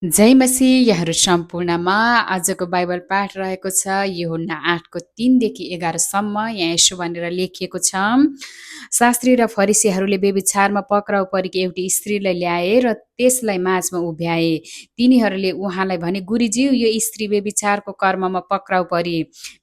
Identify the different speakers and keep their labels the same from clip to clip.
Speaker 1: जय मसीह यहाँहरू सम्पूर्णमा आजको बाइबल पाठ रहेको छ यूहन्ना 8 को 3 देखि 11 सम्म। यहाँ यसो भनेर लेखिएको छ, शास्त्री र फरिसीहरूले व्यभिचारमा पक्राउ परेकी एउटी स्त्रीलाई ल्याए र त्यसलाई माझमा उभ्याए। तिनीहरूले उहाँलाई भने, गुरुज्यू, यो स्त्री व्यभिचारको कर्ममा पक्राउ परी।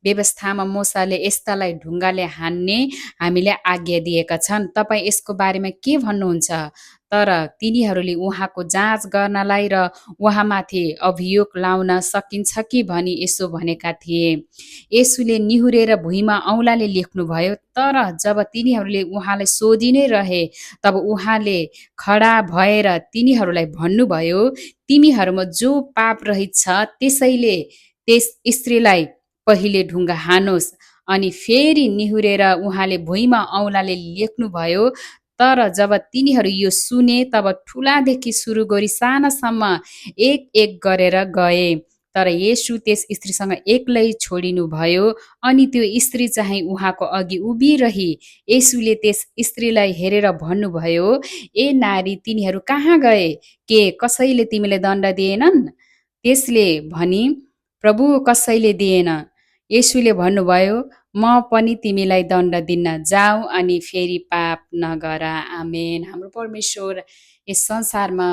Speaker 1: व्यवस्थामा मूसाले यस्तालाई ढुङ्गाले हान्ने हामीले आज्ञा दिएका छन्। तपाईँ यसको बारेमा के भन्नुहुन्छ? तर तिनीहरूले उहाँको जाँच गर्नलाई र उहाँमाथि अभियोग लाउन सकिन्छ कि भनी यसो भनेका थिए। येशूले निहुरेर भुइँमा औँलाले लेख्नुभयो। तर जब तिनीहरूले उहाँलाई सोधिनै रहे, तब उहाँले खडा भएर तिनीहरूलाई भन्नुभयो, तिमीहरूमा जो पाप रहित छ त्यसैले त्यस स्त्रीलाई पहिले ढुङ्गा हानोस्। अनि फेरि निहुरेर उहाँले भुइँमा औँलाले लेख्नुभयो। तर जब तिनीहरू यो सुने, तब ठुलादेखि सुरु गरी सानासम्म एक एक गरेर गए। तर येशू त्यस स्त्रीसँग एक्लै छोडिनु भयो। अनि त्यो स्त्री चाहिँ उहाँको अघि उभिरही। येशूले त्यस स्त्रीलाई हेरेर भन्नुभयो, ए नारी, तिनीहरू कहाँ गए? के कसैले तिमीलाई दण्ड दिएनन्? त्यसले भनी, प्रभु, कसैले दिएन। येशूले भन्नुभयो, म पनि तिमीलाई दण्ड दिन्न, जाऊ अनि फेरि पाप नगर। आमेन। हाम्रो परमेश्वर यस संसारमा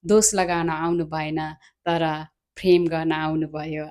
Speaker 1: दोष लगाउन आउनु भएन, तर प्रेम गर्न आउनुभयो।